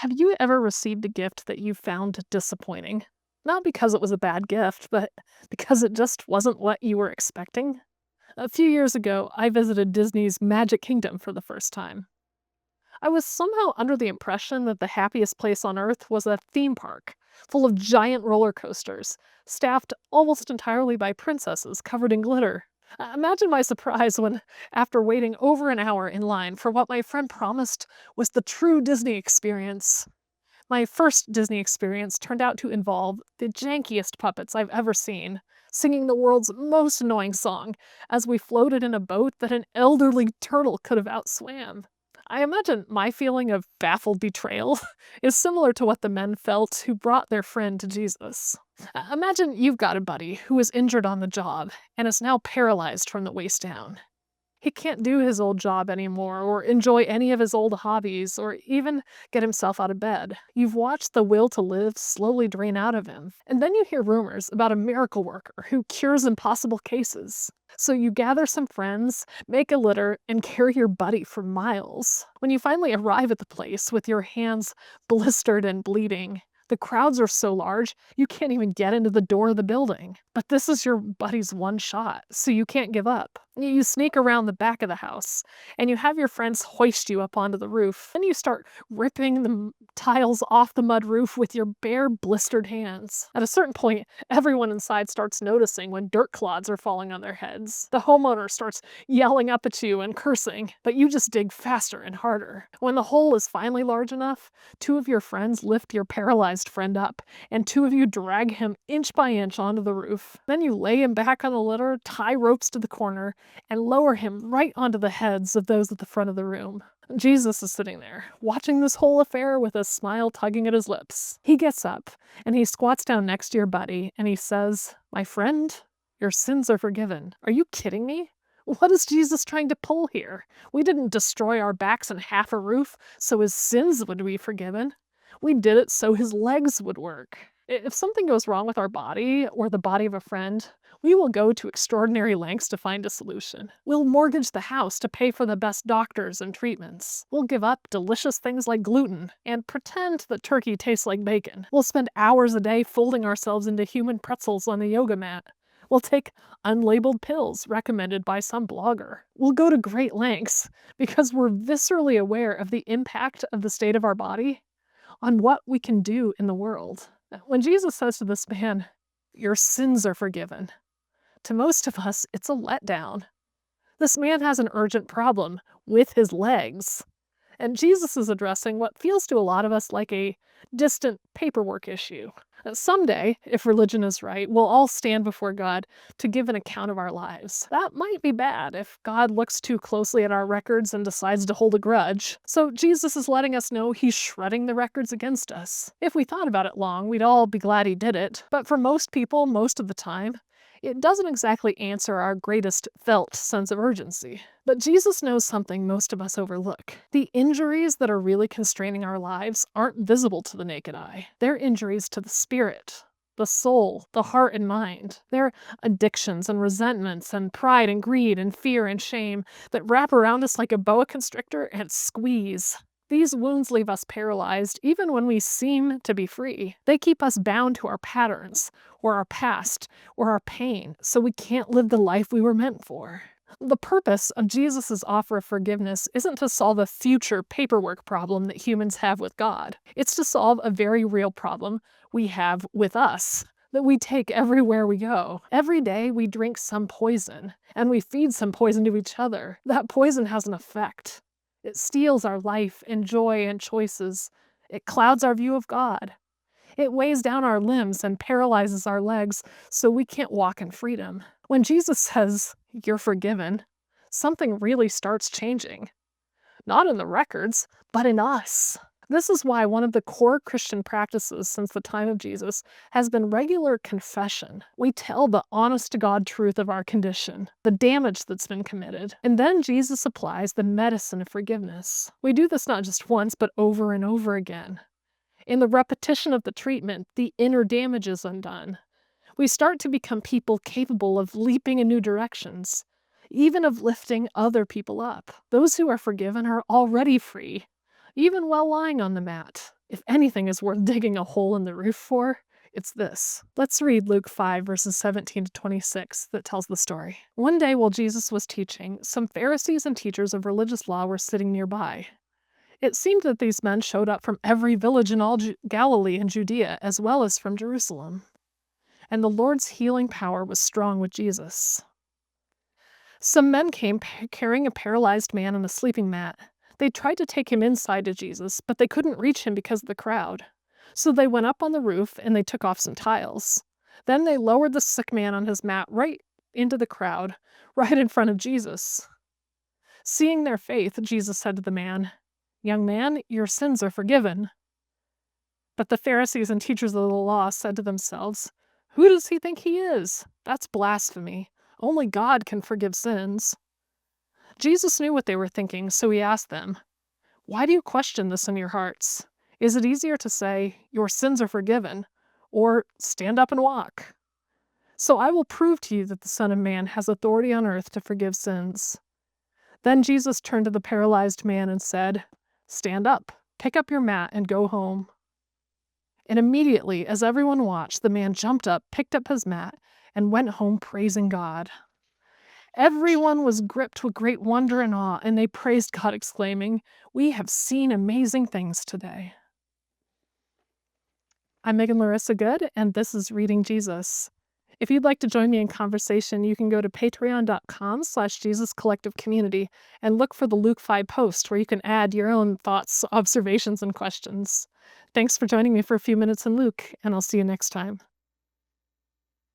Have you ever received a gift that you found disappointing? Not because it was a bad gift, but because it just wasn't what you were expecting? A few years ago, I visited Disney's Magic Kingdom for the first time. I was somehow under the impression that the happiest place on earth was a theme park, full of giant roller coasters, staffed almost entirely by princesses covered in glitter. Imagine my surprise when, after waiting over an hour in line for what my friend promised was the true Disney experience, my first Disney experience turned out to involve the jankiest puppets I've ever seen, singing the world's most annoying song as we floated in a boat that an elderly turtle could have outswam. I imagine my feeling of baffled betrayal is similar to what the men felt who brought their friend to Jesus. Imagine you've got a buddy who was injured on the job and is now paralyzed from the waist down. He can't do his old job anymore, or enjoy any of his old hobbies, or even get himself out of bed. You've watched the will to live slowly drain out of him, and then you hear rumors about a miracle worker who cures impossible cases. So you gather some friends, make a litter, and carry your buddy for miles. When you finally arrive at the place with your hands blistered and bleeding, the crowds are so large, you can't even get into the door of the building. But this is your buddy's one shot, so you can't give up. You sneak around the back of the house, and you have your friends hoist you up onto the roof. Then you start ripping the tiles off the mud roof with your bare, blistered hands. At a certain point, everyone inside starts noticing when dirt clods are falling on their heads. The homeowner starts yelling up at you and cursing, but you just dig faster and harder. When the hole is finally large enough, two of your friends lift your paralyzed friend up, and two of you drag him inch by inch onto the roof. Then you lay him back on the litter, tie ropes to the corner, and lower him right onto the heads of those at the front of the room. Jesus is sitting there, watching this whole affair with a smile tugging at his lips. He gets up, and he squats down next to your buddy, and he says, "My friend, your sins are forgiven." Are you kidding me? What is Jesus trying to pull here? We didn't destroy our backs and half a roof so his sins would be forgiven. We did it so his legs would work. If something goes wrong with our body or the body of a friend, we will go to extraordinary lengths to find a solution. We'll mortgage the house to pay for the best doctors and treatments. We'll give up delicious things like gluten and pretend that turkey tastes like bacon. We'll spend hours a day folding ourselves into human pretzels on the yoga mat. We'll take unlabeled pills recommended by some blogger. We'll go to great lengths because we're viscerally aware of the impact of the state of our body on what we can do in the world. When Jesus says to this man, "Your sins are forgiven," to most of us, it's a letdown. This man has an urgent problem with his legs. And Jesus is addressing what feels to a lot of us like a distant paperwork issue. Someday, if religion is right, we'll all stand before God to give an account of our lives. That might be bad if God looks too closely at our records and decides to hold a grudge. So Jesus is letting us know he's shredding the records against us. If we thought about it long, we'd all be glad he did it. But for most people, most of the time, it doesn't exactly answer our greatest felt sense of urgency. But Jesus knows something most of us overlook. The injuries that are really constraining our lives aren't visible to the naked eye. They're injuries to the spirit, the soul, the heart and mind. They're addictions and resentments and pride and greed and fear and shame that wrap around us like a boa constrictor and squeeze. These wounds leave us paralyzed even when we seem to be free. They keep us bound to our patterns, or our past, or our pain, so we can't live the life we were meant for. The purpose of Jesus' offer of forgiveness isn't to solve a future paperwork problem that humans have with God. It's to solve a very real problem we have with us, that we take everywhere we go. Every day we drink some poison, and we feed some poison to each other. That poison has an effect. It steals our life and joy and choices. It clouds our view of God. It weighs down our limbs and paralyzes our legs so we can't walk in freedom. When Jesus says, "You're forgiven," something really starts changing. Not in the records, but in us. This is why one of the core Christian practices since the time of Jesus has been regular confession. We tell the honest-to-God truth of our condition, the damage that's been committed, and then Jesus applies the medicine of forgiveness. We do this not just once, but over and over again. In the repetition of the treatment, the inner damage is undone. We start to become people capable of leaping in new directions, even of lifting other people up. Those who are forgiven are already free, even while lying on the mat. If anything is worth digging a hole in the roof for, it's this. Let's read Luke 5, verses 17 to 26 that tells the story. One day while Jesus was teaching, some Pharisees and teachers of religious law were sitting nearby. It seemed that these men showed up from every village in all Galilee and Judea, as well as from Jerusalem. And the Lord's healing power was strong with Jesus. Some men came carrying a paralyzed man on a sleeping mat. They tried to take him inside to Jesus, but they couldn't reach him because of the crowd. So they went up on the roof and they took off some tiles. Then they lowered the sick man on his mat right into the crowd, right in front of Jesus. Seeing their faith, Jesus said to the man, "Young man, your sins are forgiven." But the Pharisees and teachers of the law said to themselves, "Who does he think he is? That's blasphemy. Only God can forgive sins." Jesus knew what they were thinking, so he asked them, "Why do you question this in your hearts? Is it easier to say, 'Your sins are forgiven,' or 'Stand up and walk'? So I will prove to you that the Son of Man has authority on earth to forgive sins." Then Jesus turned to the paralyzed man and said, "Stand up, pick up your mat, and go home." And immediately, as everyone watched, the man jumped up, picked up his mat, and went home praising God. Everyone was gripped with great wonder and awe, and they praised God, exclaiming, "We have seen amazing things today." I'm Meghan Good, and this is Reading Jesus. If you'd like to join me in conversation, you can go to patreon.com/Jesus Collective Community and look for the Luke 5 post where you can add your own thoughts, observations, and questions. Thanks for joining me for a few minutes in Luke, and I'll see you next time.